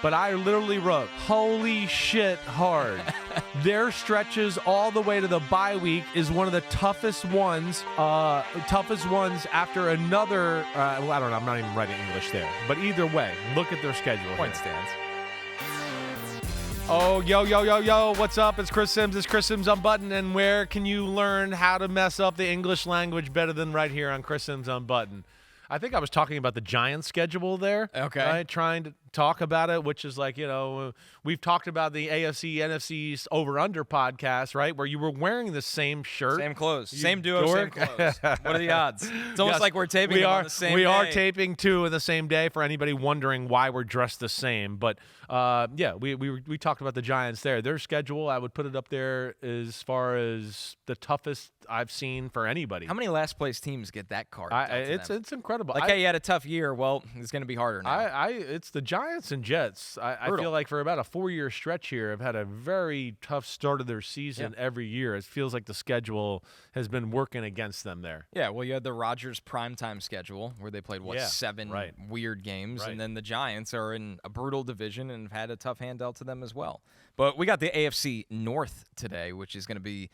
but I literally wrote, holy shit hard. Their stretches all the way to the bye week is one of the toughest ones after another, I don't know, I'm not even writing English there. But either way, look at their schedule. Point stands. Oh, yo, what's up? It's Chris Simms. It's Chris Simms Unbuttoned, and where can you learn how to mess up the English language better than right here on Chris Simms Unbuttoned? I think I was talking about the Giants schedule there. Okay. Right? Trying to talk about it, which is like, we've talked about the AFC NFC Over-Under podcast, right, where you were wearing the same shirt. Same clothes. Same duo, same clothes. What are the odds? It's almost like we're taping them on the same day. We are taping two in the same day for anybody wondering why we're dressed the same. But, we talked about the Giants there. Their schedule, I would put it up there as far as the toughest I've seen for anybody. How many last-place teams get that card? It's incredible. Like, hey, you had a tough year. Well, it's going to be harder now. It's the Giants and Jets. I feel like for about a 4-year stretch here, have had a very tough start of their season every year. It feels like the schedule has been working against them there. Yeah, well, you had the Rodgers Primetime schedule where they played, seven weird games, and then the Giants are in a brutal division and have had a tough hand dealt to them as well. But we got the AFC North today, which is going to be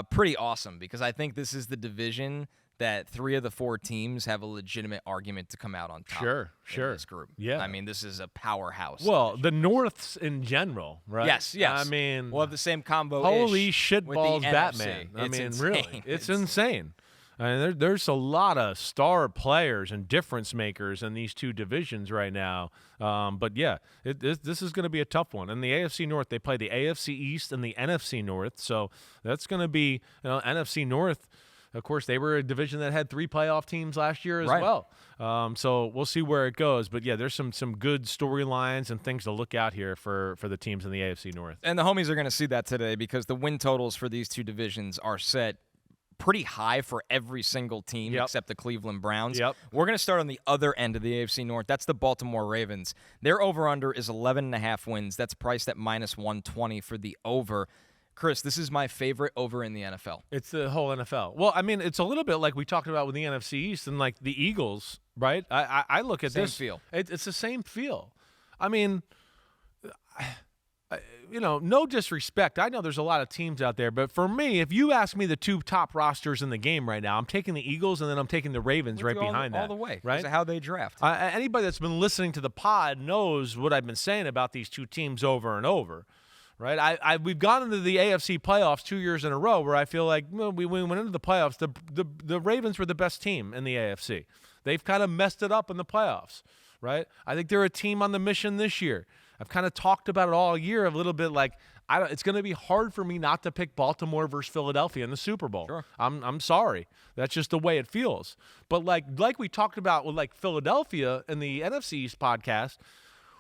pretty awesome because I think this is the division that 3 of the 4 teams have a legitimate argument to come out on top. Sure. In this group. Yeah. I mean, this is a powerhouse. Well, the Norths in general, right? Yes. I mean, we'll have the same combo. Holy shitballs, Batman! NFC. It's insane. Really, it's insane. I mean, there's a lot of star players and difference makers in these two divisions right now. But yeah, this is going to be a tough one. In the AFC North, they play the AFC East and the NFC North, so that's going to be NFC North. Of course, they were a division that had 3 playoff teams last year as well. So we'll see where it goes. But, yeah, there's some good storylines and things to look out here for the teams in the AFC North. And the homies are going to see that today because the win totals for these two divisions are set pretty high for every single team except the Cleveland Browns. We're going to start on the other end of the AFC North. That's the Baltimore Ravens. Their over-under is 11.5 wins. That's priced at -120 for the over. Chris, this is my favorite over in the NFL. It's the whole NFL. Well, I mean, it's a little bit like we talked about with the NFC East and like the Eagles, right? I look at this. Same feel. It's the same feel. I mean, no disrespect. I know there's a lot of teams out there, but for me, if you ask me the 2 top rosters in the game right now, I'm taking the Eagles and then I'm taking the Ravens behind that. All the way, right? Because of how they draft. Anybody that's been listening to the pod knows what I've been saying about these 2 teams over and over. Right, we've gone into the AFC playoffs 2 years in a row where I feel like we went into the playoffs. The Ravens were the best team in the AFC. They've kind of messed it up in the playoffs, right? I think they're a team on the mission this year. I've kind of talked about it all year a little bit. Like it's going to be hard for me not to pick Baltimore versus Philadelphia in the Super Bowl. Sure. I'm sorry. That's just the way it feels. But like we talked about with like Philadelphia in the NFC East podcast.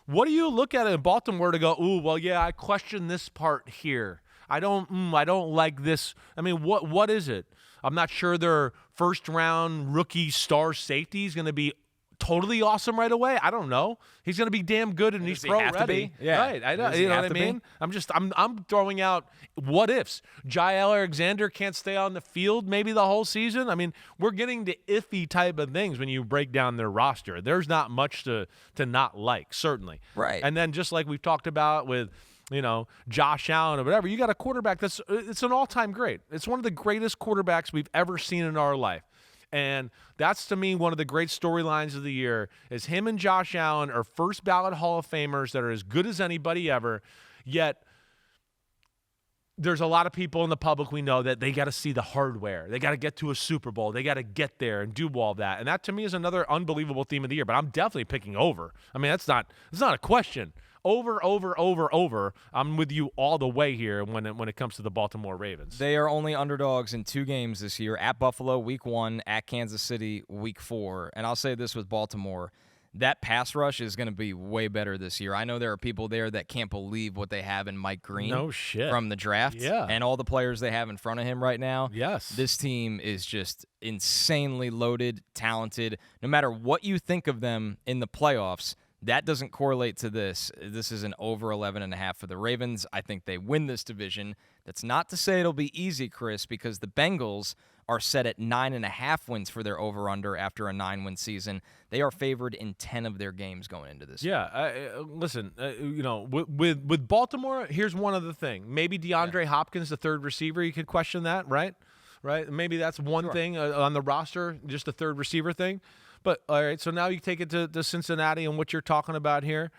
What do you look at in Baltimore to go, ooh, well, yeah, I question this part here. I don't like this. I mean, what is it? I'm not sure their first-round rookie star safety is going to be totally awesome right away. I don't know. He's going to be damn good and he's pro ready. Yeah. Right. I know. You know what I mean? I'm throwing out what ifs. Jair Alexander can't stay on the field maybe the whole season. I mean, we're getting to iffy type of things when you break down their roster. There's not much to not like, certainly. Right. And then just like we've talked about with Josh Allen or whatever, you got a quarterback it's an all-time great. It's one of the greatest quarterbacks we've ever seen in our life. And that's, to me, one of the great storylines of the year is him and Josh Allen are first-ballot Hall of Famers that are as good as anybody ever, yet there's a lot of people in the public we know that they got to see the hardware. They got to get to a Super Bowl. They got to get there and do all that. And that, to me, is another unbelievable theme of the year. But I'm definitely picking over. I mean, it's not a question. Over. I'm with you all the way here when it comes to the Baltimore Ravens. They are only underdogs in 2 games this year, at Buffalo week 1, at Kansas City week 4. And I'll say this with Baltimore, that pass rush is going to be way better this year. I know there are people there that can't believe what they have in Mike Green from the draft and all the players they have in front of him right now. Yes. This team is just insanely loaded, talented. No matter what you think of them in the playoffs, that doesn't correlate to this. This is an over 11.5 for the Ravens. I think they win this division. That's not to say it'll be easy, Chris, because the Bengals are set at 9.5 wins for their over-under after a 9-win season. They are favored in 10 of their games going into this year. Listen, with Baltimore, here's one other thing. Maybe DeAndre Hopkins, the third receiver, you could question that, right? Maybe that's one thing on the roster, just the third receiver thing. But, all right, so now you take it to Cincinnati and what you're talking about here.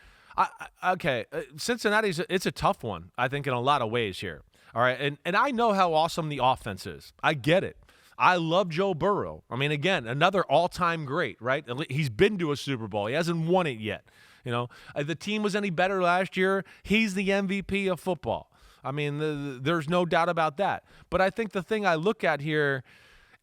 Cincinnati's it's a tough one, I think, in a lot of ways here. All right, and I know how awesome the offense is. I get it. I love Joe Burrow. I mean, again, another all-time great, right? He's been to a Super Bowl. He hasn't won it yet. The team was any better last year. He's the MVP of football. I mean, there's no doubt about that. But I think the thing I look at here,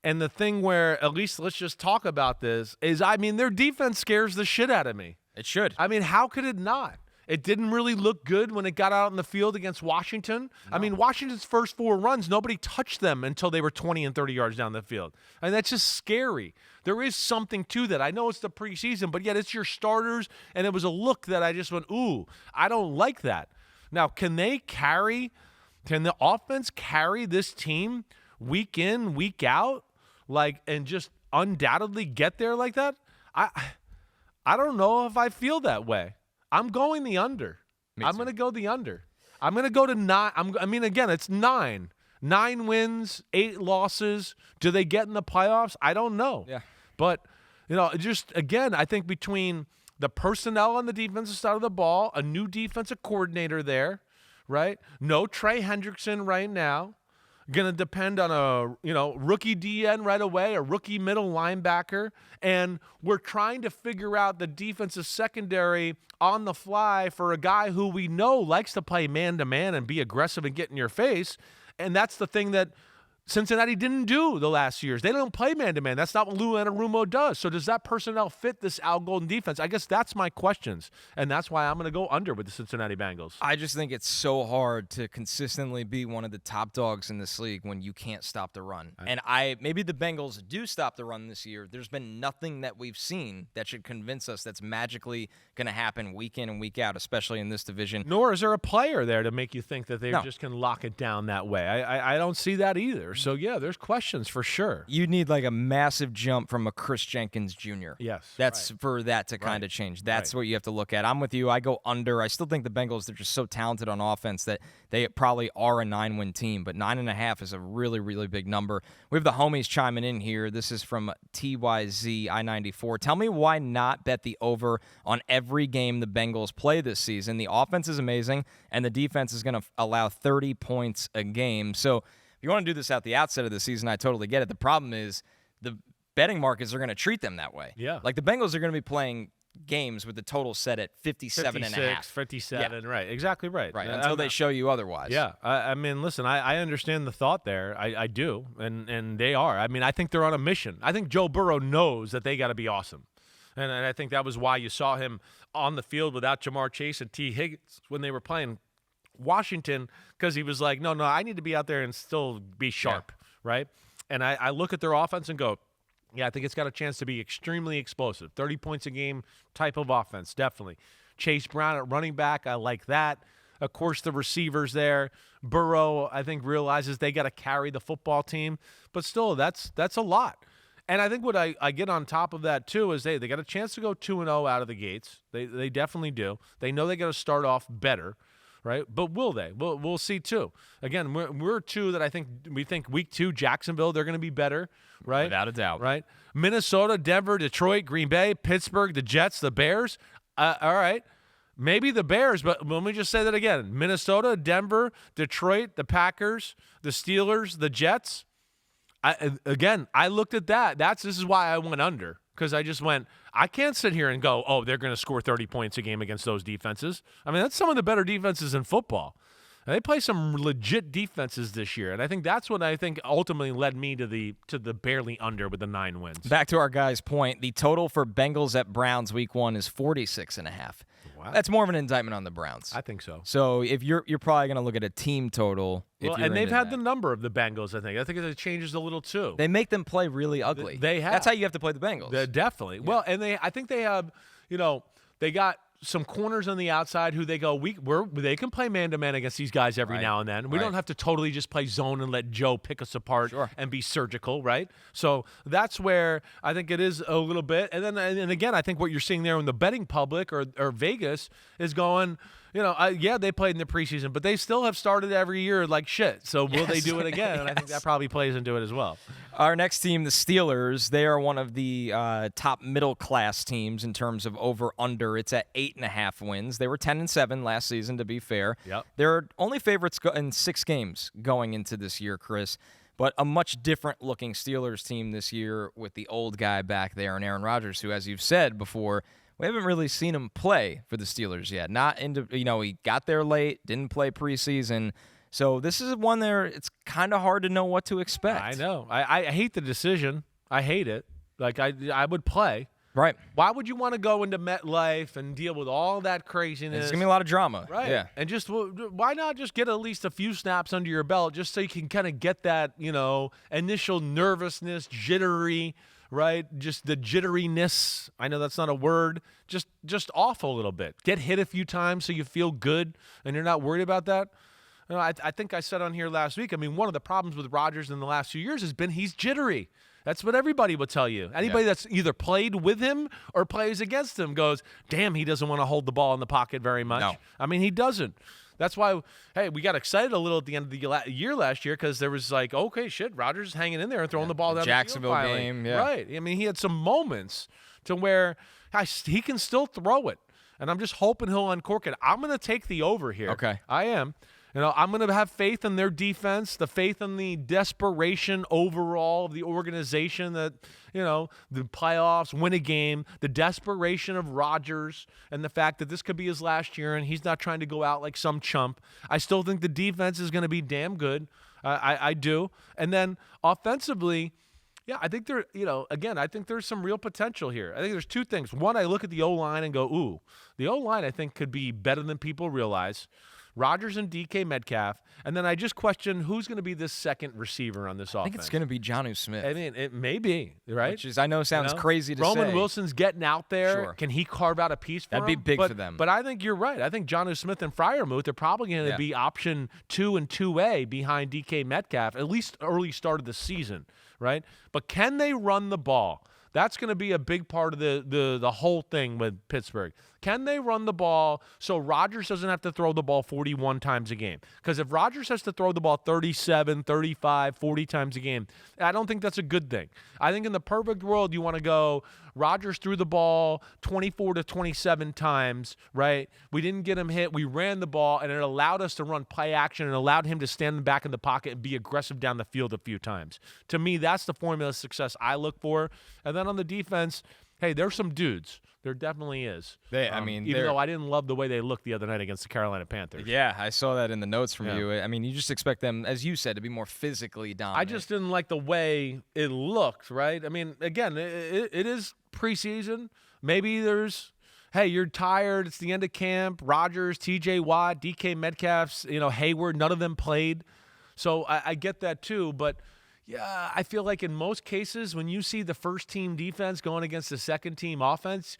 and the thing where, at least let's just talk about this, is, their defense scares the shit out of me. It should. I mean, how could it not? It didn't really look good when it got out in the field against Washington. No. I mean, Washington's first 4 runs, nobody touched them until they were 20 and 30 yards down the field. And that's just scary. There is something to that. I know it's the preseason, but yet it's your starters, and it was a look that I just went, ooh, I don't like that. Now, can the offense carry this team week in, week out, and just undoubtedly get there like that? I don't know if I feel that way. I'm going the under. I'm going to go the under. I'm going to go to 9. Again, it's 9. 9 wins, 8 losses. Do they get in the playoffs? I don't know. Yeah. But, just, again, I think between the personnel on the defensive side of the ball, a new defensive coordinator there, right? No Trey Hendrickson right now. Going to depend on a, rookie DN right away, a rookie middle linebacker, and we're trying to figure out the defensive secondary on the fly for a guy who we know likes to play man-to-man and be aggressive and get in your face, and that's the thing that Cincinnati didn't do the last years. They don't play man-to-man. That's not what Lou Anarumo does. So does that personnel fit this Al Golden defense? I guess that's my questions, and that's why I'm going to go under with the Cincinnati Bengals. I just think it's so hard to consistently be one of the top dogs in this league when you can't stop the run. And maybe the Bengals do stop the run this year. There's been nothing that we've seen that should convince us that's magically going to happen week in and week out, especially in this division. Nor is there a player there to make you think that they just can lock it down that way. I don't see that either. So, yeah, there's questions for sure. You need a massive jump from a Chris Jenkins Jr. Yes. That's for that to kind of change. That's what you have to look at. I'm with you. I go under. I still think the Bengals, they're just so talented on offense that they probably are a 9-win team, but 9.5 is a really, really big number. We have the homies chiming in here. This is from TYZ I-94. Tell me why not bet the over on every game the Bengals play this season. The offense is amazing, and the defense is going to allow 30 points a game. So if you want to do this at the outset of the season, I totally get it. The problem is the betting markets are going to treat them that way. Yeah. The Bengals are going to be playing games with the total set at 57.5. 57, yeah. Right. Exactly right. Right, until they show you otherwise. Yeah. Listen, I understand the thought there. I do, and they are. I think they're on a mission. I think Joe Burrow knows that they got to be awesome. And I think that was why you saw him on the field without Jamar Chase and T. Higgins when they were playing Washington, because he was like, no, I need to be out there and still be sharp, right? And I look at their offense and go, yeah, I think it's got a chance to be extremely explosive. 30 points a game type of offense, definitely. Chase Brown at running back, I like that. Of course, the receivers there. Burrow, I think, realizes they got to carry the football team. But still, that's a lot. And I think what I get on top of that, too, is they got a chance to go 2-0 out of the gates. They definitely do. They know they got to start off better. Right, but will they? We'll see too. Again, we're two that we think week 2 Jacksonville, they're going to be better, right? Without a doubt. Right. Minnesota, Denver, Detroit, Green Bay, Pittsburgh, the Jets, the Bears. All right, maybe the Bears, but let me just say that again: Minnesota, Denver, Detroit, the Packers, the Steelers, the Jets. I looked at that. This is why I went under. Because I just went, I can't sit here and go, oh, they're going to score 30 points a game against those defenses. That's some of the better defenses in football. And they play some legit defenses this year, and I think that's what I think ultimately led me to the barely under with the 9 wins. Back to our guy's point, the total for Bengals at Browns week 1 is 46.5. Wow. That's more of an indictment on the Browns. I think so. So if you're probably going to look at a team total. And they've had the number of the Bengals, I think. I think it changes a little, too. They make them play really ugly. They have. That's how you have to play the Bengals. Definitely. Yeah. Well, and I think they have, they got some corners on the outside who they go, they can play man-to-man against these guys every now and then. We don't have to totally just play zone and let Joe pick us apart and be surgical, right? So that's where I think it is a little bit. And then, and again, I think what you're seeing there in the betting public or Vegas is going, they played in the preseason, but they still have started every year like shit. So will they do it again? And I think that probably plays into it as well. Our next team, the Steelers, they are one of the top middle-class teams in terms of over-under. It's at 8.5 wins. They were 10-7 last season, to be fair. Yep. They're only favorites in 6 games going into this year, Chris. But a much different-looking Steelers team this year with the old guy back there and Aaron Rodgers, who, as you've said before, we haven't really seen him play for the Steelers yet. He got there late, didn't play preseason. So this is one there, it's kind of hard to know what to expect. I know. I hate the decision. I hate it. Like, I would play. Right. Why would you want to go into MetLife and deal with all that craziness? There's going to be a lot of drama. Right. Yeah. And just why not just get at least a few snaps under your belt just so you can kind of get that, initial nervousness, jittery, right? Just the jitteriness. I know that's not a word. Just off a little bit. Get hit a few times so you feel good and you're not worried about that. I think I said on here last week, one of the problems with Rodgers in the last few years has been he's jittery. That's what everybody would tell you. Anybody that's either played with him or plays against him goes, damn, he doesn't want to hold the ball in the pocket very much. No. He doesn't. That's why, we got excited a little at the end of the year last year because there was like, okay, shit, Rodgers is hanging in there and throwing the ball down Jacksonville the field game, yeah. Right. He had some moments to where he can still throw it. And I'm just hoping he'll uncork it. I'm going to take the over here. Okay. I am. I'm going to have faith in their defense, the faith in the desperation overall of the organization that, the playoffs, win a game, the desperation of Rodgers, and the fact that this could be his last year and he's not trying to go out like some chump. I still think the defense is going to be damn good. I do. And then offensively, I think I think there's some real potential here. I think there's 2 things. One, I look at the O-line and go, ooh, the O-line I think could be better than people realize. Rodgers and DK Metcalf, and then I just question who's going to be this second receiver on this offense. I think it's going to be Jonnu Smith. It may be, right? Which is, I know sounds crazy to say. Roman Wilson's getting out there. Sure. Can he carve out a piece for That'd him? be big for them. But I think you're right. I think Jonnu Smith and Freiermuth are probably going to be option 2 and 2A behind DK Metcalf, at least early start of the season, right? But can they run the ball? That's going to be a big part of the whole thing with Pittsburgh. Can they run the ball so Rodgers doesn't have to throw the ball 41 times a game? Because if Rodgers has to throw the ball 37, 35, 40 times a game, I don't think that's a good thing. I think in the perfect world, you want to go Rodgers threw the ball 24 to 27 times, right? We didn't get him hit. We ran the ball, and it allowed us to run play action and allowed him to stand back in the pocket and be aggressive down the field a few times. To me, that's the formula of success I look for. And then on the defense, hey, there's some dudes. There definitely is. Even though I didn't love the way they looked the other night against the Carolina Panthers. Yeah, I saw that in the notes from you. You just expect them, as you said, to be more physically dominant. I just didn't like the way it looked, right? Again, it is preseason. Maybe there's, hey, you're tired. It's the end of camp. Rodgers, TJ Watt, DK Metcalf's, Hayward, none of them played. So I get that too, but yeah, I feel like in most cases when you see the first team defense going against the second team offense,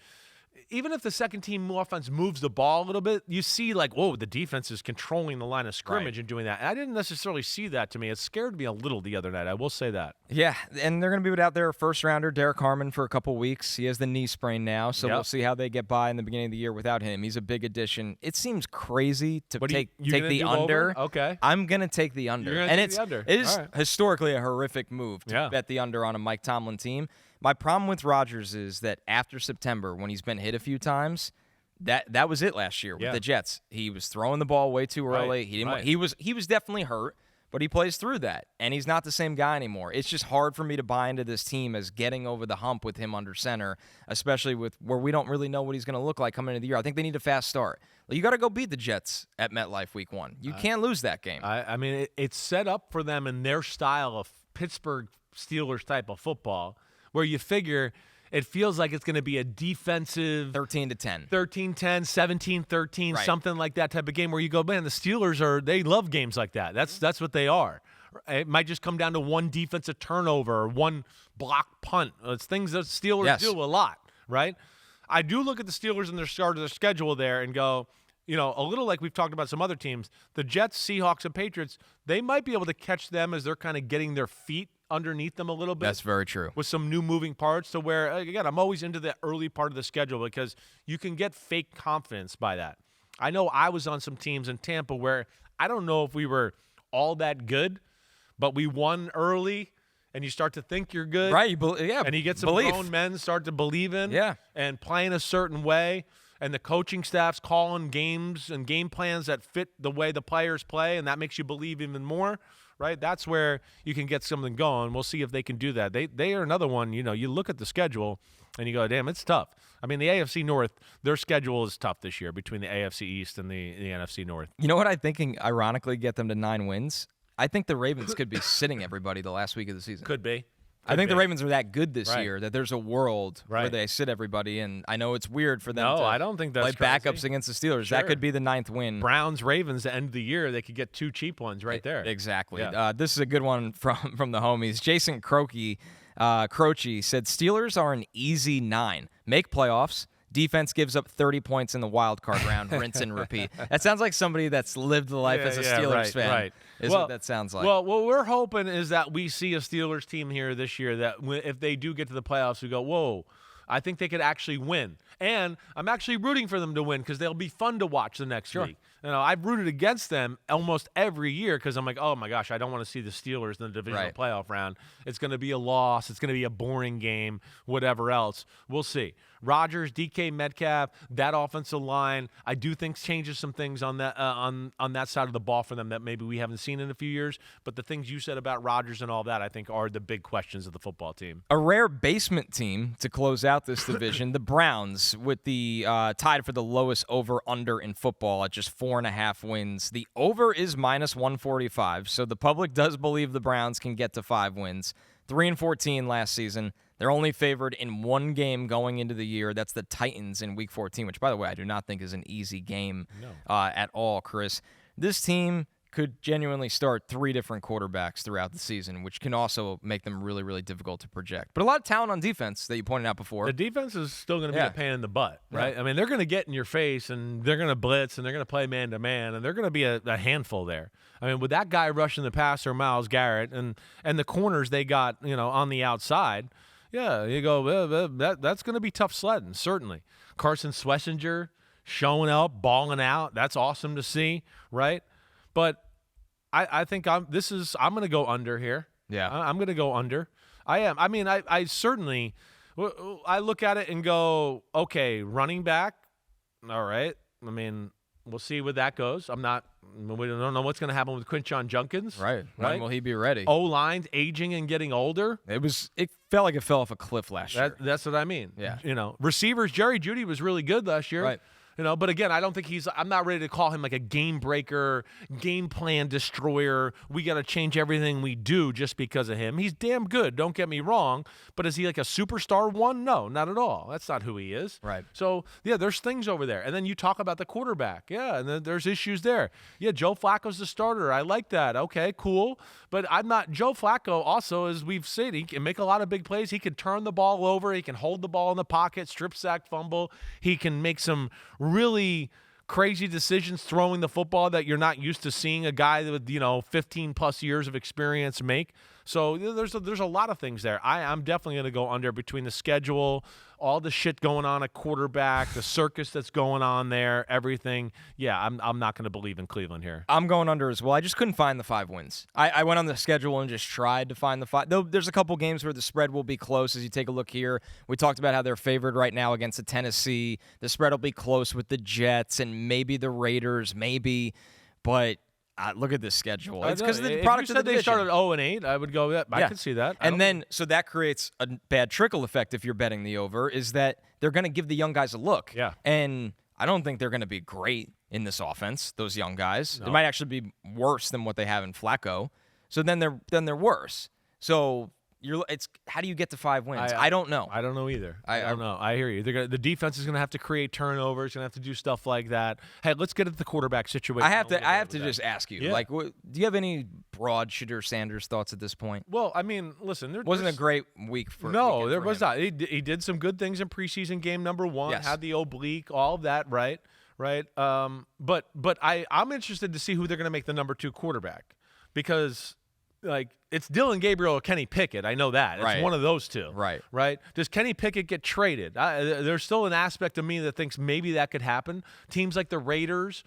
even if the second team offense moves the ball a little bit, you see like, whoa, the defense is controlling the line of scrimmage and doing that. And I didn't necessarily see that to me. It scared me a little the other night. I will say that. Yeah, and they're going to be without their first-rounder, Derek Harmon, for a couple weeks. He has the knee sprain now, so we'll see how they get by in the beginning of the year without him. He's a big addition. It seems crazy to take the under. Over? Okay. I'm going to take the under. You're going to take the under. It is historically a horrific move to bet the under on a Mike Tomlin team. My problem with Rodgers is that after September, when he's been hit a few times, that was it last year with the Jets. He was throwing the ball way too early. He was definitely hurt, but he plays through that, and he's not the same guy anymore. It's just hard for me to buy into this team as getting over the hump with him under center, especially with where we don't really know what he's going to look like coming into the year. I think they need a fast start. You got to go beat the Jets at MetLife Week 1. You can't lose that game. It's set up for them in their style of Pittsburgh Steelers type of football, where you figure it feels like it's going to be a defensive 13-10, 13-10, 17-13, something like that type of game where you go, man, the Steelers they love games like that. That's what they are. It might just come down to one defensive turnover or one block punt. It's things that Steelers do a lot, right? I do look at the Steelers and their start of their schedule there and go, a little like we've talked about some other teams, the Jets, Seahawks, and Patriots, they might be able to catch them as they're kind of getting their feet underneath them a little bit. That's very true. With some new moving parts to where, again, I'm always into the early part of the schedule because you can get fake confidence by that. I know I was on some teams in Tampa where I don't know if we were all that good, but we won early, and you start to think you're good. Right. And you get some grown men start to believe in and playing a certain way. And the coaching staff's calling games and game plans that fit the way the players play, and that makes you believe even more, right? That's where you can get something going. We'll see if they can do that. They are another one, you look at the schedule, and you go, damn, it's tough. I mean, the AFC North, their schedule is tough this year between the AFC East and the NFC North. You know what I think can ironically get them to 9 wins? I think the Ravens could be sitting everybody the last week of the season. Could be. I think the Ravens are that good this year that there's a world where they sit everybody, and I know it's weird for them to I don't think that's play backups against the Steelers. Sure. that could be the 9th win. Browns, Ravens, the end of the year, they could get 2 cheap ones right there. Exactly. Yeah. This is a good one from the homies. Jason Croce said, Steelers are an easy 9. Make playoffs. Defense gives up 30 points in the wild card round. Rinse and repeat. That sounds like somebody that's lived the life as a Steelers fan. Right. Is what that sounds like. Well, what we're hoping is that we see a Steelers team here this year that if they do get to the playoffs, we go, whoa, I think they could actually win. And I'm actually rooting for them to win because they'll be fun to watch the next week. I've rooted against them almost every year because I'm like, oh, my gosh, I don't want to see the Steelers in the divisional playoff round. It's going to be a loss. It's going to be a boring game, whatever else. We'll see. Rodgers, DK Metcalf, that offensive line, I do think changes some things on that on that side of the ball for them that maybe we haven't seen in a few years. But the things you said about Rodgers and all that, I think, are the big questions of the football team. A rare basement team to close out this division, the Browns, with the tied for the lowest over-under in football at just 4.5 wins. The over is -145, so the public does believe the Browns can get to 5 wins. 3-14 last season. They're only favored in 1 game going into the year. That's the Titans in Week 14, which, by the way, I do not think is an easy game at all, Chris. This team could genuinely start 3 different quarterbacks throughout the season, which can also make them really, really difficult to project. But a lot of talent on defense that you pointed out before. The defense is still going to be a pain in the butt, right? Yeah. I mean, they're going to get in your face, and they're going to blitz, and they're going to play man-to-man, and they're going to be a handful there. I mean, with that guy rushing the passer, Myles Garrett, and the corners they got, on the outside, you go, that's going to be tough sledding, certainly. Carson Schlesinger showing up, balling out. That's awesome to see, right? But I think I'm going to go under here. Yeah. I'm going to go under. I am. I mean, I certainly I look at it and go, okay, running back, all right. I mean, we'll see where that goes. We don't know what's going to happen with Quinshon Judkins. Right. When will he be ready? O-line's aging and getting older. It felt like it fell off a cliff last year. That's what I mean. Yeah. Receivers, Jerry Jeudy was really good last year. Right. But again, I don't think I'm not ready to call him like a game breaker, game plan destroyer. We got to change everything we do just because of him. He's damn good, don't get me wrong. But is he like a superstar one? No, not at all. That's not who he is. Right. So, there's things over there. And then you talk about the quarterback. Yeah, and then there's issues there. Yeah, Joe Flacco's the starter. I like that. Okay, cool. But Joe Flacco also, as we've said, he can make a lot of big plays. He can turn the ball over. He can hold the ball in the pocket, strip sack, fumble. He can make some really crazy decisions throwing the football that you're not used to seeing a guy with 15 plus years of experience make. So there's a lot of things there. I'm definitely going to go under between the schedule, all the shit going on at quarterback, the circus that's going on there, everything. Yeah, I'm not going to believe in Cleveland here. I'm going under as well. I just couldn't find the 5 wins. I went on the schedule and just tried to find the 5. Though there's a couple games where the spread will be close as you take a look here. We talked about how they're favored right now against the Tennessee. The spread will be close with the Jets and maybe the Raiders, but look at this schedule. It's because the product if you said they started 0-8, I would go. I could see that. So that creates a bad trickle effect if you're betting the over. Is that they're going to give the young guys a look? Yeah. And I don't think they're going to be great in this offense. Those young guys. No. They might actually be worse than what they have in Flacco. So then they're worse. So how do you get to 5 wins? I don't know. I don't know either. I don't know. I hear you. The defense is going to have to create turnovers. Going to have to do stuff like that. Hey, let's get at the quarterback situation. I have to just ask you. Yeah. Do you have any broad Shedeur Sanders thoughts at this point? Well, I mean, listen, there wasn't a great week for. No, there was not. He did some good things in preseason game number 1. Yes. Had the oblique, all of that, right? But I'm interested to see who they're going to make the number 2 quarterback, because it's Dylan Gabriel or Kenny Pickett. I know that. It's one of those two. Right. Does Kenny Pickett get traded? There's still an aspect of me that thinks maybe that could happen. Teams like the Raiders,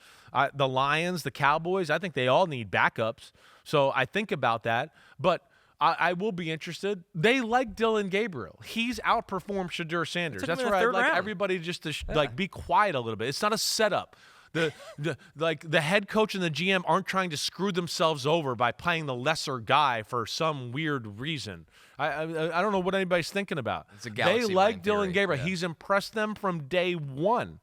the Lions, the Cowboys, I think they all need backups. So I think about that. But I will be interested. They like Dylan Gabriel. He's outperformed Shedeur Sanders. That's where I'd like everybody just to be quiet a little bit. It's not a setup. The head coach and the GM aren't trying to screw themselves over by playing the lesser guy for some weird reason. I don't know what anybody's thinking about. They like Dylan Gabriel. Yeah. He's impressed them from day 1.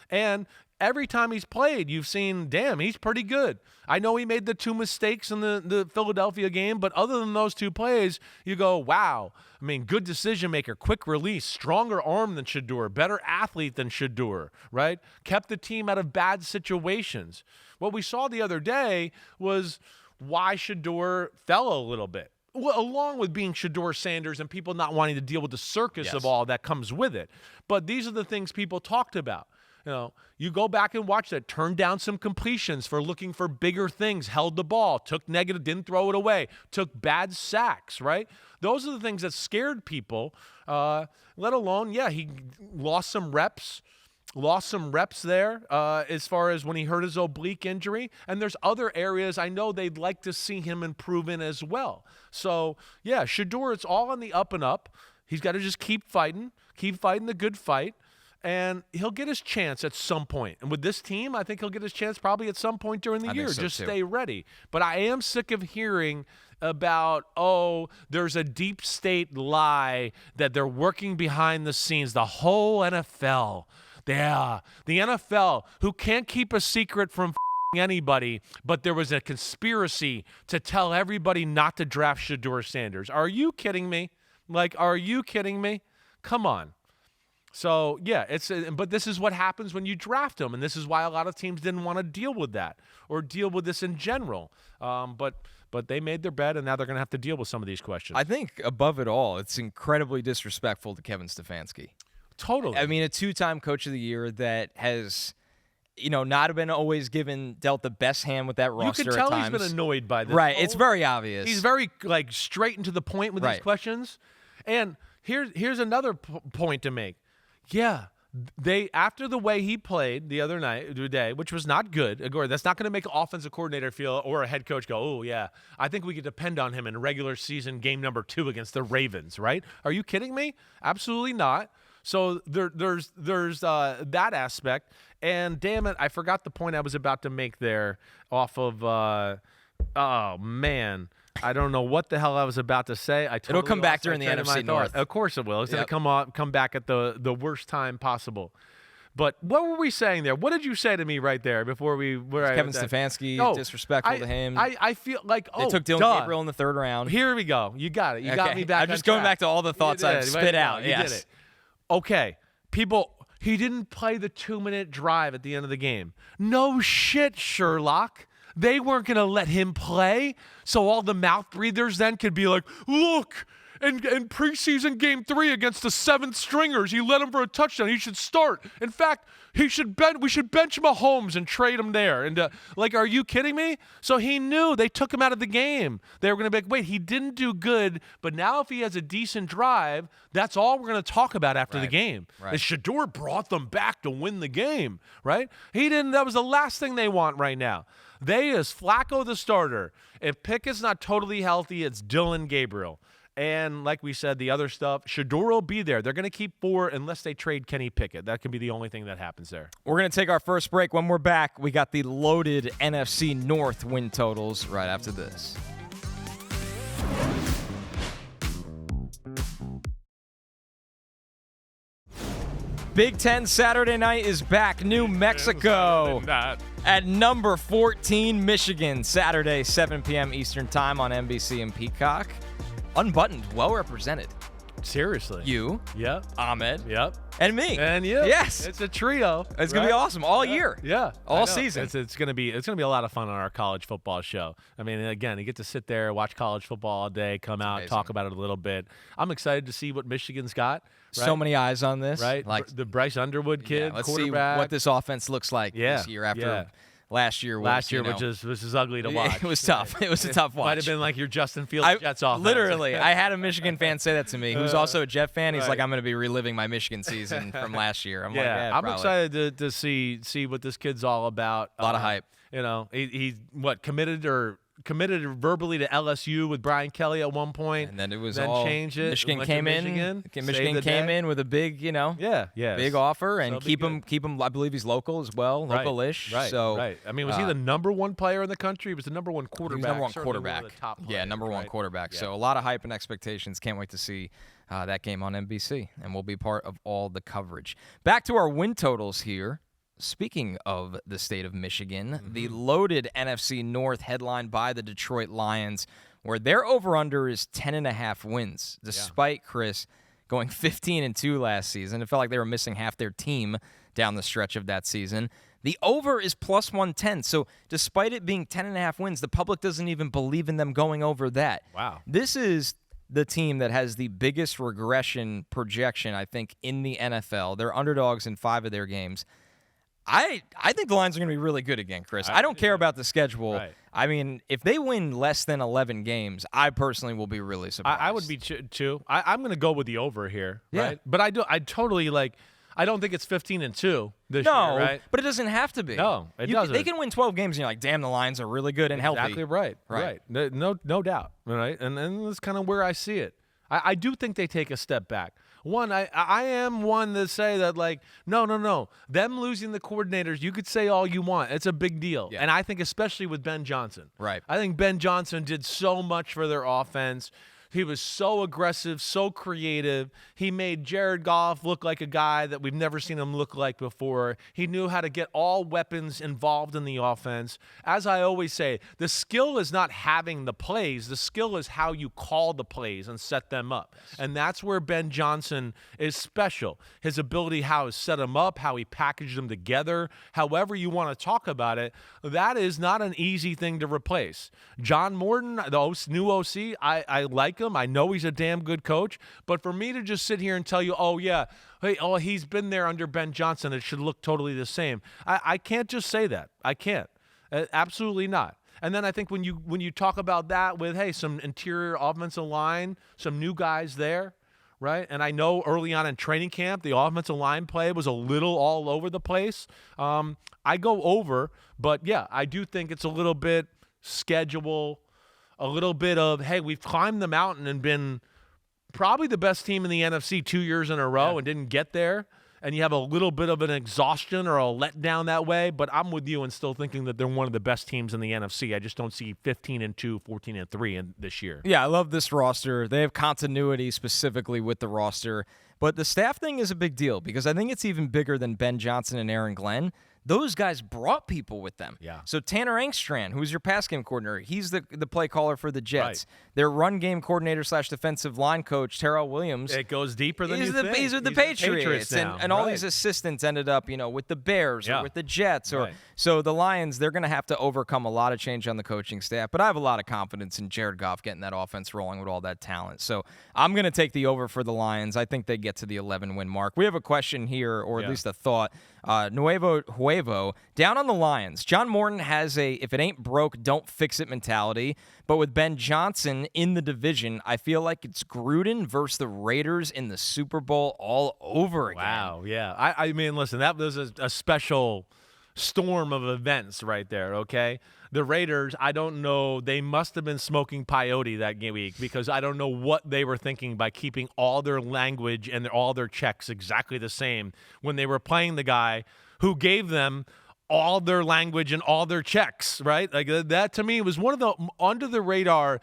And every time he's played, you've seen, damn, he's pretty good. I know he made the 2 mistakes in the Philadelphia game, but other than those 2 plays, you go, wow. I mean, good decision maker, quick release, stronger arm than Shedeur, better athlete than Shedeur, right? Kept the team out of bad situations. What we saw the other day was why Shedeur fell a little bit, along with being Shedeur Sanders and people not wanting to deal with the circus of all that comes with it. But these are the things people talked about. You go back and watch that. Turned down some completions for looking for bigger things. Held the ball. Took negative. Didn't throw it away. Took bad sacks, right? Those are the things that scared people, let alone, he lost some reps. Lost some reps there as far as when he hurt his oblique injury. And there's other areas I know they'd like to see him improve in as well. So, Shedeur, it's all on the up and up. He's got to just keep fighting the good fight. And he'll get his chance at some point. And with this team, I think he'll get his chance probably at some point during the year. Just stay ready. But I am sick of hearing about, there's a deep state lie that they're working behind the scenes. The whole NFL. Yeah, the NFL, who can't keep a secret from anybody, but there was a conspiracy to tell everybody not to draft Shedeur Sanders. Are you kidding me? Are you kidding me? Come on. So, but this is what happens when you draft them, and this is why a lot of teams didn't want to deal with that or deal with this in general. But they made their bet, and now they're going to have to deal with some of these questions. I think, above it all, it's incredibly disrespectful to Kevin Stefanski. Totally. I mean, a 2-time Coach of the Year that has, not been always dealt the best hand with that roster at times. You can tell he's been annoyed by this. Right, it's very obvious. He's very, straight and to the point with these questions. And here's another point to make. Yeah, they, after the way he played the other day, which was not good, that's not going to make an offensive coordinator feel or a head coach go, I think we could depend on him in regular season game number 2 against the Ravens, right? Are you kidding me? Absolutely not. So there's that aspect. And damn it, I forgot the point I was about to make there off of, oh, man. I don't know what the hell I was about to say. It'll come back during the NFC North. Of course it will. It's going to come back at the worst time possible. But what were we saying there? What did you say to me right there before we were Kevin Stefanski, disrespectful to him. I feel like, they took Dylan Gabriel in the 3rd round. Here we go. You got it. You got me back. I'm just going back to all the thoughts I've spit out. You did it. Okay. People, he didn't play the 2-minute drive at the end of the game. No shit, Sherlock. They weren't going to let him play, so all the mouth breathers then could be like, look, in preseason game 3 against the 7th stringers, he led him for a touchdown. He should start. In fact, we should bench Mahomes and trade him there. And are you kidding me? So he knew they took him out of the game. They were going to be like, wait, he didn't do good, but now if he has a decent drive, that's all we're going to talk about after the game. Right. And Shedeur brought them back to win the game, right? He didn't. That was the last thing they want right now. Is Flacco the starter. If Pickett's not totally healthy, it's Dylan Gabriel. And like we said, the other stuff, Shedeur will be there. They're going to keep 4 unless they trade Kenny Pickett. That can be the only thing that happens there. We're going to take our first break. When we're back, we got the loaded NFC North win totals right after this. Big Ten Saturday night is back. New Mexico at number 14, Michigan. Saturday, 7 p.m. Eastern Time on NBC and Peacock. Unbuttoned, well represented. Seriously. You. Yep. Ahmed. Yep. And me. And you. Yes. It's a trio. It's going to be awesome all year. Yeah. All season. It's going to be a lot of fun on our college football show. I mean, again, you get to sit there, watch college football all day, come out, talk about it a little bit. I'm excited to see what Michigan's got. Right? So many eyes on this. Right? Like the Bryce Underwood kid, let's quarterback. see what this offense looks like this year after last year. Which is ugly to watch. It was tough. It was a tough watch. Might have been like your Justin Fields Jets offense. Literally, I had a Michigan fan say that to me, who's also a Jet fan. He's like, I'm going to be reliving my Michigan season from last year. I'm I'm excited to see what this kid's all about. A lot of hype. You know, he committed verbally to LSU with Brian Kelly at one point, and then it was changed it. Michigan came in with a big, big offer, and keep him. I believe he's local as well, local-ish. Right. So, I mean, was he the number one player in the country? He was the number one quarterback. He was number one quarterback. One of the top players, number one quarterback. Yeah. So a lot of hype and expectations. Can't wait to see that game on NBC, and we'll be part of all the coverage. Back to our win totals here. Speaking of the state of Michigan, the loaded NFC North headlined by the Detroit Lions, where their over-under is 10.5 wins, despite Chris going 15-2 last season. It felt like they were missing half their team down the stretch of that season. The over is plus 110, so despite it being 10.5 wins, the public doesn't even believe in them going over that. Wow. This is the team that has the biggest regression projection, I think, in the NFL. They're underdogs in 5 of their games. I think the Lions are going to be really good again, Chris. I don't care about the schedule. Right. I mean, if they win less than 11 games, I personally will be really surprised. I would be too. I'm going to go with the over here, yeah. right? But I totally I don't think it's 15-2 this year, right? But it doesn't have to be. No, it doesn't. They can win 12 games, and you're like, damn, the Lions are really good and healthy. Exactly right. No doubt, right? And that's kind of where I see it. I do think they take a step back. One, I am one to say that, no. Them losing the coordinators, you could say all you want. It's a big deal. Yeah. And I think especially with Ben Johnson. Right. I think Ben Johnson did so much for their offense. He was so aggressive, so creative. He made Jared Goff look like a guy that we've never seen him look like before. He knew how to get all weapons involved in the offense. As I always say, the skill is not having the plays. The skill is how you call the plays and set them up. Yes. And that's where Ben Johnson is special. His ability, how he set them up, how he packaged them together, however you want to talk about it, that is not an easy thing to replace. John Morton, the new OC, I like him. I know he's a damn good coach, but for me to just sit here and tell you, he's been there under Ben Johnson, it should look totally the same. I can't just say that. I can't. Absolutely not. And then I think when you talk about that with, some interior offensive line, some new guys there, right? And I know early on in training camp, the offensive line play was a little all over the place. I go over, but I do think it's a little bit schedule, a little bit of, hey, we've climbed the mountain and been probably the best team in the NFC 2 years in a row and didn't get there. And you have a little bit of an exhaustion or a letdown that way. But I'm with you and still thinking that they're one of the best teams in the NFC. I just don't see 15-2, 14-3 in this year. Yeah, I love this roster. They have continuity specifically with the roster. But the staff thing is a big deal because I think it's even bigger than Ben Johnson and Aaron Glenn. Those guys brought people with them. Yeah. So Tanner Engstrand, who's your pass game coordinator, he's the play caller for the Jets. Right. Their run game coordinator / defensive line coach, Terrell Williams. It goes deeper than you think. He's with the Patriots now. And all these assistants ended up, with the Bears or with the Jets. So the Lions, they're going to have to overcome a lot of change on the coaching staff. But I have a lot of confidence in Jared Goff getting that offense rolling with all that talent. So I'm going to take the over for the Lions. I think they get to the 11-win mark. We have a question here, or at least a thought. Nuevo Huevo, down on the Lions. John Morton has a if it ain't broke, don't fix it mentality. But with Ben Johnson in the division, I feel like it's Gruden versus the Raiders in the Super Bowl all over again. Wow, yeah. I mean, listen, that was a special storm of events right there, okay? The Raiders, I don't know, they must have been smoking peyote that week because I don't know what they were thinking by keeping all their language and all their checks exactly the same when they were playing the guy who gave them all their language and all their checks, right? Like that to me was one of the under the radar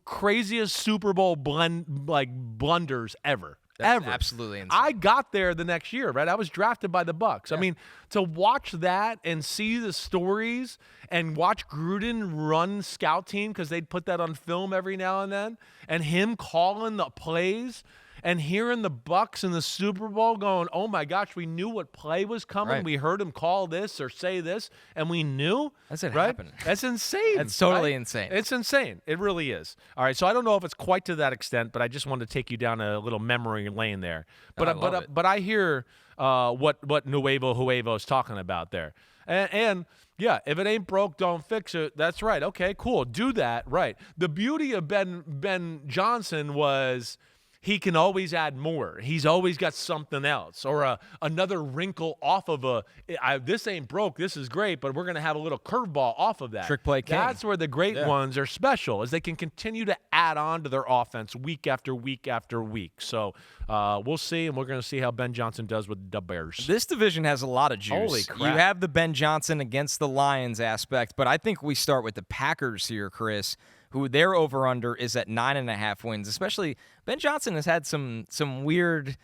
craziest Super Bowl blunders ever. That's absolutely insane. I got there the next year, right? I was drafted by the Bucs. Yeah. I mean, to watch that and see the stories and watch Gruden run scout team, because they'd put that on film every now and then, and him calling the plays and hearing the Bucs in the Super Bowl going, oh my gosh, we knew what play was coming. Right. We heard him call this or say this, and we knew. That's it right? happened. That's insane. That's totally right? insane. It's insane. It really is. All right, so I don't know if it's quite to that extent, but I just wanted to take you down a little memory lane there. But I hear what Nuevo Huevo is talking about there. And yeah, if it ain't broke, don't fix it. That's right. Okay, cool. Do that. Right. The beauty of Ben Johnson was he can always add more. He's always got something else or another wrinkle off of this ain't broke, this is great, but we're going to have a little curveball off of that. Trick play king. That's where the great ones are special, is they can continue to add on to their offense week after week after week. So we'll see, and we're going to see how Ben Johnson does with the Bears. This division has a lot of juice. Holy crap. You have the Ben Johnson against the Lions aspect, but I think we start with the Packers here, Chris, who their over-under is at 9.5 wins. Especially Ben Johnson has had some weird,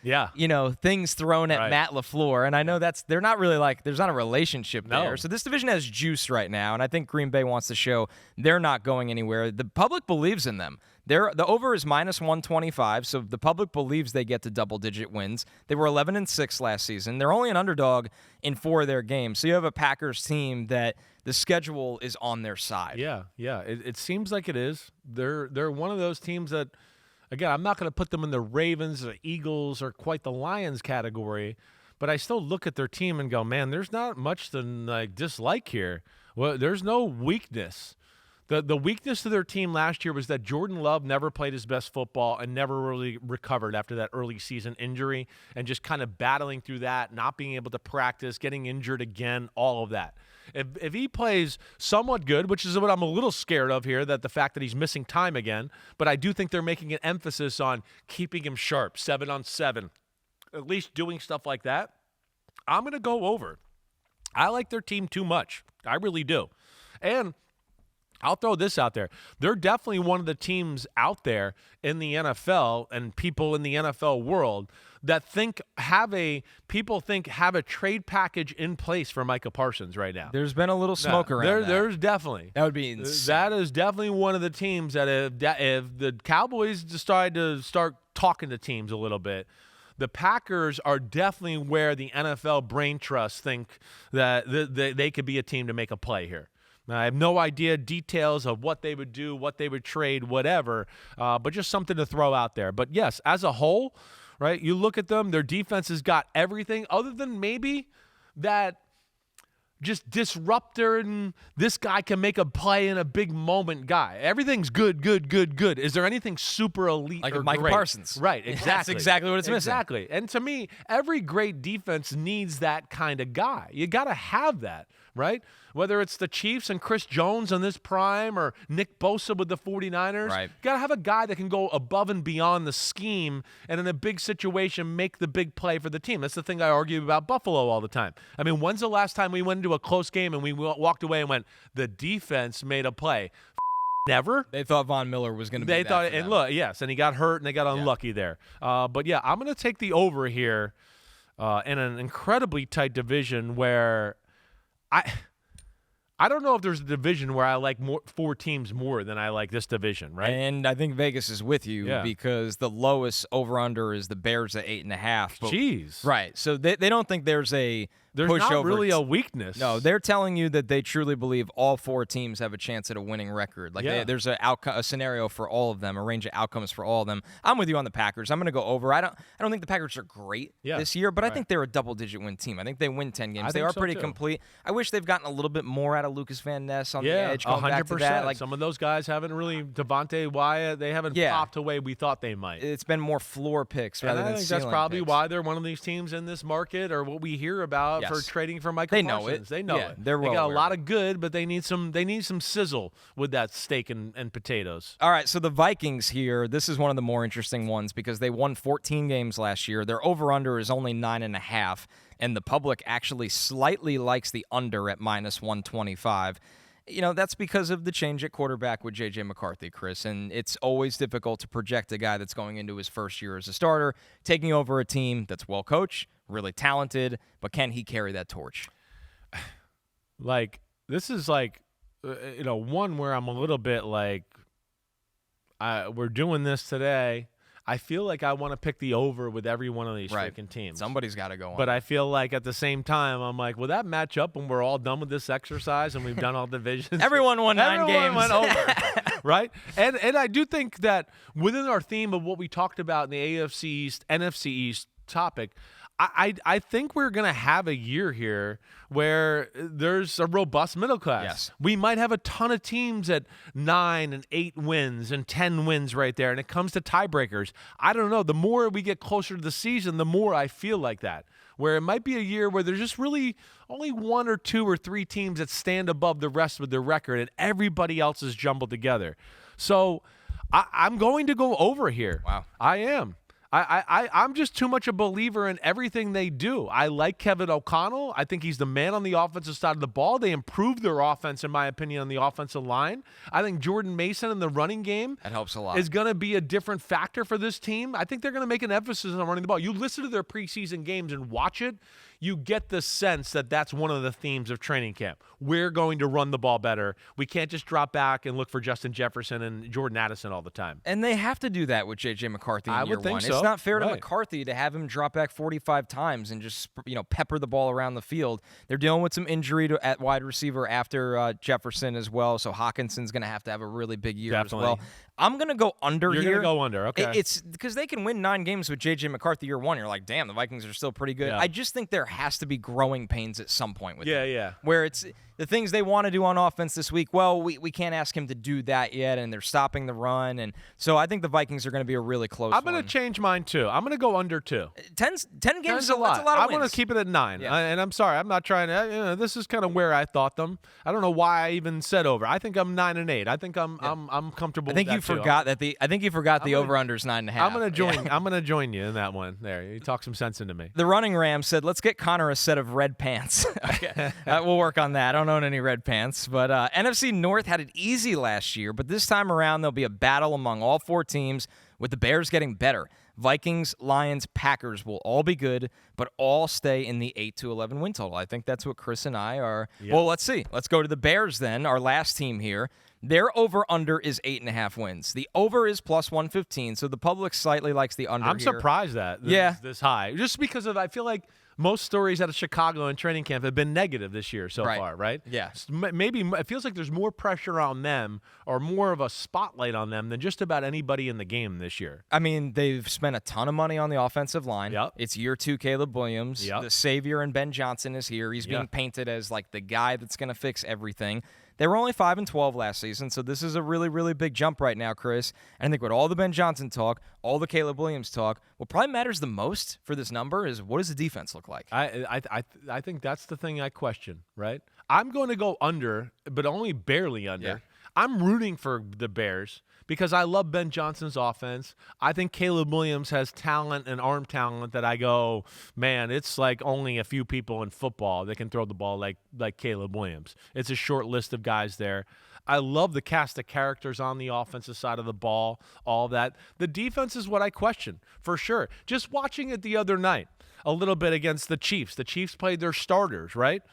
things thrown at Matt LaFleur, and I know they're not really there's not a relationship there. So this division has juice right now, and I think Green Bay wants to show they're not going anywhere. The public believes in them. The over is -125, so the public believes they get to double-digit wins. They were 11-6 last season. They're only an underdog in 4 of their games. So you have a Packers team that the schedule is on their side. Yeah. It seems like it is. They're one of those teams that, again, I'm not going to put them in the Ravens or Eagles or quite the Lions category, but I still look at their team and go, man, there's not much to dislike here. Well, there's no weakness. The weakness of their team last year was that Jordan Love never played his best football and never really recovered after that early season injury, and just kind of battling through that, not being able to practice, getting injured again, all of that. If he plays somewhat good, which is what I'm a little scared of here, that the fact that he's missing time again, but I do think they're making an emphasis on keeping him sharp, 7-on-7, at least doing stuff like that, I'm going to go over. I like their team too much. I really do. And I'll throw this out there. They're definitely one of the teams out there in the NFL and people in the NFL world that have a trade package in place for Micah Parsons right now. There's been a little smoke around that. There's definitely. That would be insane. That is definitely one of the teams that if the Cowboys decide to start talking to teams a little bit, the Packers are definitely where the NFL brain trust think that they could be a team to make a play here. I have no idea details of what they would do, what they would trade, whatever, but just something to throw out there. But, yes, as a whole, right, you look at them, their defense has got everything other than maybe that just disruptor and this guy can make a play in a big moment guy. Everything's good. Is there anything super elite like or Mike great? Parsons? Right, exactly. That's exactly what it's missing. Exactly. And to me, every great defense needs that kind of guy. You got to have that, right? Whether it's the Chiefs and Chris Jones in this prime or Nick Bosa with the 49ers, right. You got to have a guy that can go above and beyond the scheme and in a big situation make the big play for the team. That's the thing I argue about Buffalo all the time. I mean, when's the last time we went into a close game and we walked away and went, the defense made a play? Never. They thought Von Miller was going to be They thought, and look, yes, and he got hurt and they got unlucky there. But, yeah, I'm going to take the over here in an incredibly tight division where I don't know if there's a division where I like 4 teams more than I like this division, right? And I think Vegas is with you because the lowest over-under is the Bears at 8.5. Jeez. Right. So they don't think there's not really a weakness. No, they're telling you that they truly believe all 4 teams have a chance at a winning record. There's a scenario for all of them, a range of outcomes for all of them. I'm with you on the Packers. I'm going to go over. I don't think the Packers are great this year, but I think they're a double-digit win team. I think they win 10 games. They are pretty complete. I wish they've gotten a little bit more out of Lucas Van Ness on the edge. 100%. Some of those guys haven't really, Devontae Wyatt, they haven't popped away we thought they might. It's been more floor picks rather than ceiling picks. That's probably picks. why they're one of these teams in this market or what we hear about for trading for Michael Parsons. They know it. They got a lot of good, but they need some sizzle with that steak and potatoes. All right, so the Vikings here, this is one of the more interesting ones because they won 14 games last year. Their over-under is only 9.5, and the public actually slightly likes the under at -125. That's because of the change at quarterback with J.J. McCarthy, Chris, and it's always difficult to project a guy that's going into his first year as a starter, taking over a team that's well coached, really talented, but can he carry that torch? This is one where I'm a little bit we're doing this today. I feel like I want to pick the over with every one of these freaking teams. Somebody's got to go on. But I feel like at the same time, I'm like, will that match up when we're all done with this exercise and we've done all divisions? Everyone won 9 games. Everyone went over, right? And I do think that within our theme of what we talked about in the AFC East, NFC East topic, I think we're going to have a year here where there's a robust middle class. Yes. We might have a ton of teams at 9 and 8 wins and 10 wins right there. And it comes to tiebreakers. I don't know. The more we get closer to the season, the more I feel like that. Where it might be a year where there's just really only 1 or 2 or 3 teams that stand above the rest with their record and everybody else is jumbled together. So I'm going to go over here. Wow. I am. I'm just too much a believer in everything they do. I like Kevin O'Connell. I think he's the man on the offensive side of the ball. They improved their offense, in my opinion, on the offensive line. I think Jordan Mason in the running game that helps a lot. Is going to be a different factor for this team. I think they're going to make an emphasis on running the ball. You listen to their preseason games and watch it, you get the sense that that's one of the themes of training camp. We're going to run the ball better. We can't just drop back and look for Justin Jefferson and Jordan Addison all the time. And they have to do that with J.J. McCarthy in year would think one. so. It's not fair to Right. McCarthy to have him drop back 45 times and just pepper the ball around the field. They're dealing with some injury at wide receiver after Jefferson as well, so Hawkinson's going to have a really big year as well. I'm going to go under here. You're going to go under, okay. It's because they can win 9 games with J.J. McCarthy year one. You're like, damn, the Vikings are still pretty good. Yeah. I just think there has to be growing pains at some point with him. Yeah. Where it's the things they want to do on offense this week, well, we can't ask him to do that yet, and they're stopping the run. And so I think the Vikings are going to be a really close I'm going to change mine, too. I'm going to go under 2. 10 games is a lot. That's a lot of I wins. want to keep it at 9. Yeah. And I'm sorry. I'm not trying to. This is kind of where I thought them. I don't know why I even said over. I think I'm 9 and 8. I think I'm comfortable I think with that, you forgot that I think you forgot the over-under's 9.5. I'm going to join. Yeah. I'm going to join you in that one. There, you talk some sense into me. The running Ram said, "Let's get Connor a set of red pants." Okay, we'll work on that. I don't own any red pants, but NFC North had it easy last year, but this time around there'll be a battle among all 4 teams, with the Bears getting better. Vikings, Lions, Packers will all be good, but all stay in the 8-11 win total. I think that's what Chris and I are. Yep. Well, let's see. Let's go to the Bears then, our last team here. Their over-under is 8.5 wins. The over is plus 115, so the public slightly likes the under. I'm here. surprised that this high. Just because of, I feel like most stories out of Chicago and training camp have been negative this year so far, right? Yeah. Maybe it feels like there's more pressure on them or more of a spotlight on them than just about anybody in the game this year. I mean, they've spent a ton of money on the offensive line. Yep. It's year 2 Caleb Williams. Yep. The savior and Ben Johnson is here. He's being painted as like the guy that's going to fix everything. They were only 5-12 last season, so this is a really, really big jump right now, Chris. And I think with all the Ben Johnson talk, all the Caleb Williams talk, what probably matters the most for this number is what does the defense look like? I think that's the thing I question, right? I'm going to go under, but only barely under. Yeah. I'm rooting for the Bears because I love Ben Johnson's offense. I think Caleb Williams has talent and arm talent that I go, man, it's like only a few people in football that can throw the ball like Caleb Williams. It's a short list of guys there. I love the cast of characters on the offensive side of the ball, all that. The defense is what I question, for sure. Just watching it the other night, a little bit against the Chiefs. The Chiefs played their starters, right?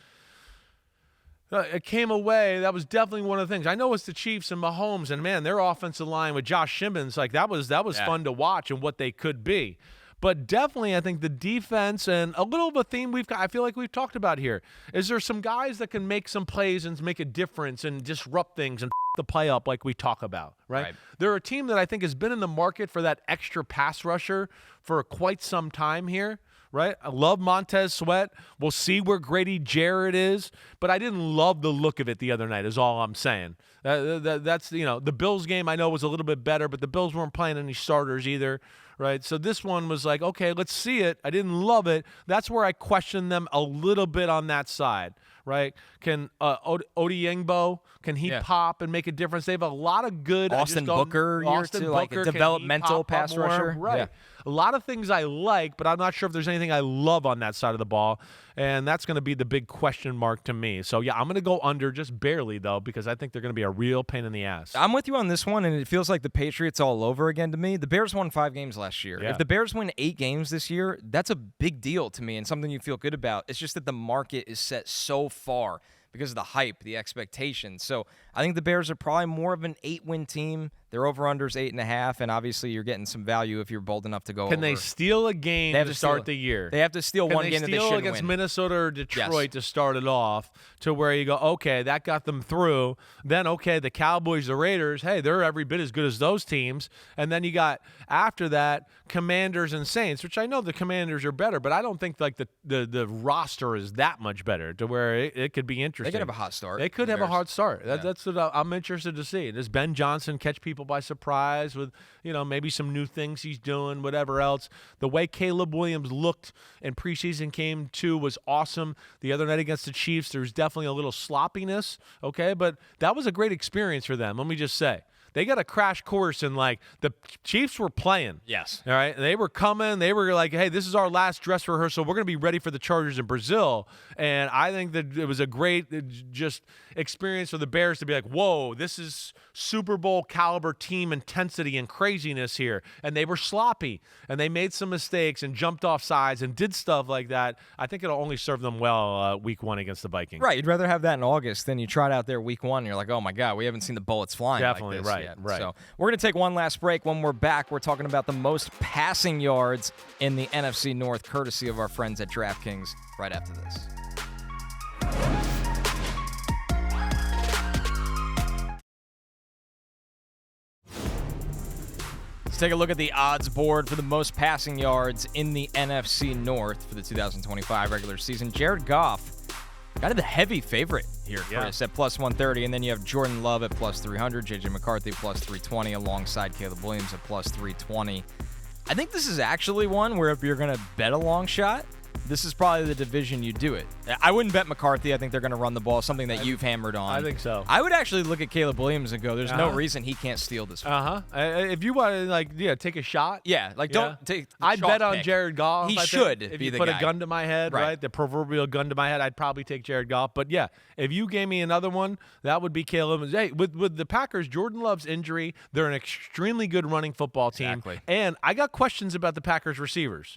It came away. That was definitely one of the things. I know it's the Chiefs and Mahomes, and man, their offensive line with Josh Simmons, like that was fun to watch and what they could be. But definitely, I think the defense and a little of a theme I feel like we've talked about here is there some guys that can make some plays and make a difference and disrupt things and the play up like we talk about, right? They're a team that I think has been in the market for that extra pass rusher for quite some time here. Right? I love Montez Sweat. We'll see where Grady Jarrett is, but I didn't love the look of it the other night is all I'm saying. That's, the Bills game I know was a little bit better, but the Bills weren't playing any starters either, right? So this one was like, okay, let's see it. I didn't love it. That's where I questioned them a little bit on that side, right? Can Odiengbo, can he pop and make a difference? They have a lot of good Austin Booker, like a developmental pass rusher. Right. Yeah. A lot of things I like, but I'm not sure if there's anything I love on that side of the ball. And that's going to be the big question mark to me. So, yeah, I'm going to go under just barely, though, because I think they're going to be a real pain in the ass. I'm with you on this one, and it feels like the Patriots all over again to me. The Bears won 5 games last year. Yeah. If the Bears win 8 games this year, that's a big deal to me and something you feel good about. It's just that the market is set so far because of the hype, the expectations. So I think the Bears are probably more of an 8-win team. Their over-under's 8.5, and obviously you're getting some value if you're bold enough to go over. Can they steal a game to start the year? They have to steal one game that they shouldn't win. Against Minnesota or Detroit to start it off to where you go, okay, that got them through. Then, okay, the Cowboys, the Raiders, hey, they're every bit as good as those teams. And then you got, after that, Commanders and Saints, which I know the Commanders are better, but I don't think like the roster is that much better to where it could be interesting. They could have a hot start. They could have a hot start. That's what I'm interested to see. Does Ben Johnson catch people by surprise with, maybe some new things he's doing, whatever else? The way Caleb Williams looked in preseason game 2 was awesome. The other night against the Chiefs, there was definitely a little sloppiness, okay? But that was a great experience for them, let me just say. They got a crash course in, like, the Chiefs were playing. Yes. All right? They were coming. They were like, hey, this is our last dress rehearsal. We're going to be ready for the Chargers in Brazil. And I think that it was a great just experience for the Bears to be like, whoa, this is Super Bowl caliber team intensity and craziness here. And they were sloppy. And they made some mistakes and jumped off sides and did stuff like that. I think it'll only serve them well week 1 against the Vikings. Right. You'd rather have that in August than you try it out there week 1 and you're like, oh, my God, we haven't seen the bullets flying Definitely, like this right. yet. Right. So we're going to take one last break. When we're back, we're talking about the most passing yards in the NFC North, courtesy of our friends at DraftKings, right after this. Let's take a look at the odds board for the most passing yards in the NFC North for the 2025 regular season. Jared Goff, kind of the heavy favorite here, Chris, at plus 130. And then you have Jordan Love at plus 300, J.J. McCarthy plus 320, alongside Caleb Williams at plus 320. I think this is actually one where if you're going to bet a long shot, this is probably the division you do it. I wouldn't bet McCarthy. I think they're going to run the ball, something that you've hammered on. I think so. I would actually look at Caleb Williams and go, there's no reason he can't steal this one. If you want to, take a shot. Yeah, don't take the I'd bet on pick. Jared Goff. He should if be you the put guy. a gun to my head, right? The proverbial gun to my head, I'd probably take Jared Goff. But, yeah, if you gave me another one, that would be Caleb. Hey, with the Packers, Jordan Love's injury, they're an extremely good running football team. Exactly. And I got questions about the Packers receivers.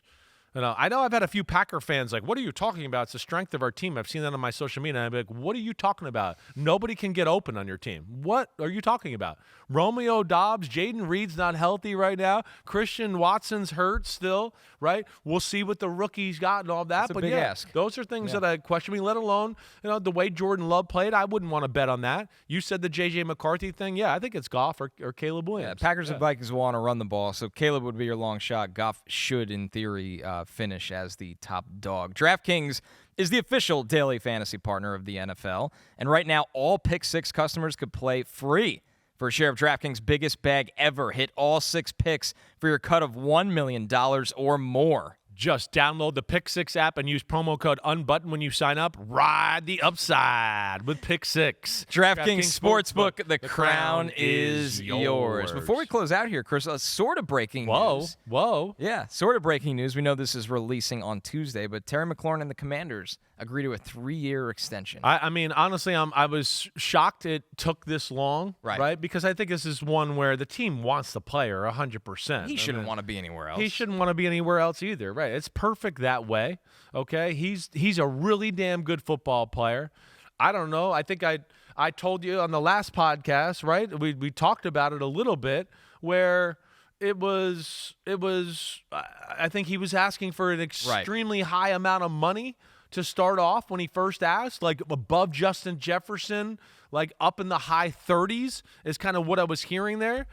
I know I've had a few Packer fans like, what are you talking about? It's the strength of our team. I've seen that on my social media. And I'd be like, what are you talking about? Nobody can get open on your team. What are you talking about? Romeo Doubs, Jaden Reed's not healthy right now. Christian Watson's hurt still, right? We'll see what the rookie's got and all that. That's a big ask. Those are things that I question me, let alone, the way Jordan Love played. I wouldn't want to bet on that. You said the J.J. McCarthy thing. Yeah, I think it's Goff or Caleb Williams. Yeah, Packers and Vikings will want to run the ball, so Caleb would be your long shot. Goff should, in theory, finish as the top dog. DraftKings is the official daily fantasy partner of the NFL, and right now all Pick 6 customers could play free for a share of DraftKings' biggest bag ever. Hit all 6 picks for your cut of $1 million or more. Just download the Pick 6 app and use promo code UNBUTTONED when you sign up. Ride the upside with Pick 6. DraftKings Sportsbook, the crown is yours. Before we close out here, Chris, sort of breaking news. Whoa. Yeah, sort of breaking news. We know this is releasing on Tuesday, but Terry McLaurin and the Commanders agree to a 3-year extension. I mean, honestly, I was shocked it took this long, right? Because I think this is one where the team wants the player 100%. He shouldn't want to be anywhere else. He shouldn't want to be anywhere else either, right? It's perfect that way, okay? He's a really damn good football player. I don't know. I think I told you on the last podcast, right? We talked about it a little bit where it was I think he was asking for an extremely high amount of money to start off when he first asked, like above Justin Jefferson, like up in the high 30s is kind of what I was hearing there.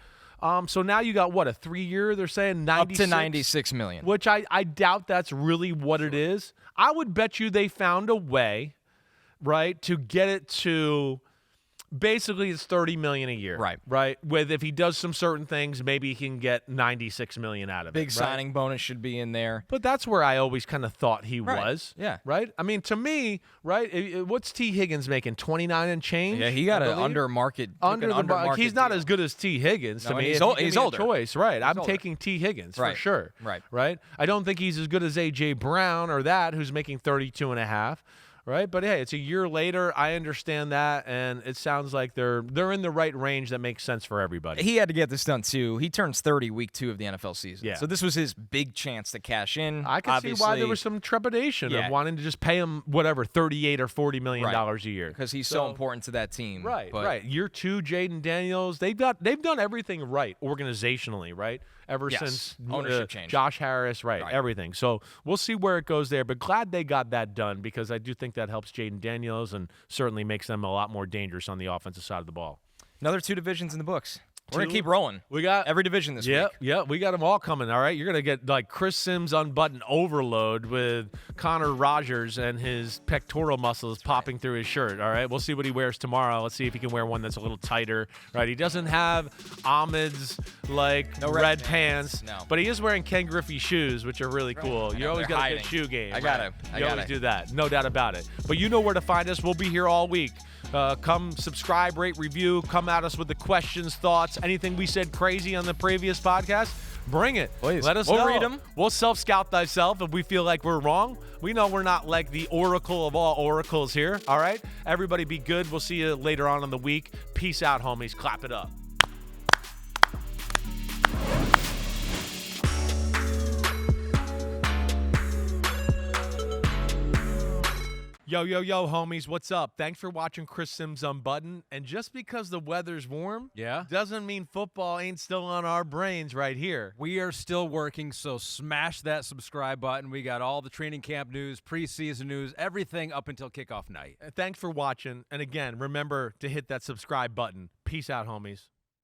So now you got, a 3-year, they're saying 96? Up to $96 million. Which I doubt that's really what it is. I would bet you they found a way, right, to get it to Basically, it's $30 million a year. Right. With if he does some certain things, maybe he can get $96 million out of it. Big signing bonus should be in there. But that's where I always kind of thought he was. Yeah. Right? I mean, to me, right, what's T. Higgins making? 29 and change? Yeah, he got an under market. He's not as good as T. Higgins to me. He's older. Choice. Right. I'm taking T. Higgins for sure. Right. I don't think he's as good as A.J. Brown or that, who's making 32 and a half. Right, but hey, it's a year later. I understand that, and it sounds like they're in the right range that makes sense for everybody. He had to get this done too. He turns 30 week 2 of the NFL season. Yeah. So this was his big chance to cash in. I can see why there was some trepidation of wanting to just pay him whatever $38 or $40 million a year because he's so important to that team. Right. Year 2, Jaden Daniels. They've done everything right organizationally. Right. Ever since ownership change. Josh Harris, everything. So we'll see where it goes there, but glad they got that done because I do think that helps Jaden Daniels and certainly makes them a lot more dangerous on the offensive side of the ball. Another 2 divisions in the books. We're going to keep rolling. We got every division this week. Yeah, we got them all coming, all right? You're going to get like Chris Simms Unbuttoned overload with Connor Rogers and his pectoral muscles popping through his shirt, all right? We'll see what he wears tomorrow. Let's see if he can wear one that's a little tighter, right? He doesn't have Ahmed's, red pants, but he is wearing Ken Griffey shoes, which are really cool. You always got a good shoe game. I got You always do that. No doubt about it. But you know where to find us. We'll be here all week. Come subscribe, rate, review, come at us with the questions, thoughts, anything we said crazy on the previous podcast, bring it. Please. Let us know. We'll read them. We'll self-scout thyself if we feel like we're wrong. We know we're not like the oracle of all oracles here, all right? Everybody be good. We'll see you later on in the week. Peace out, homies. Clap it up. Yo, homies, what's up? Thanks for watching Chris Simms Unbuttoned. And just because the weather's warm doesn't mean football ain't still on our brains right here. We are still working, so smash that subscribe button. We got all the training camp news, preseason news, everything up until kickoff night. Thanks for watching. And again, remember to hit that subscribe button. Peace out, homies.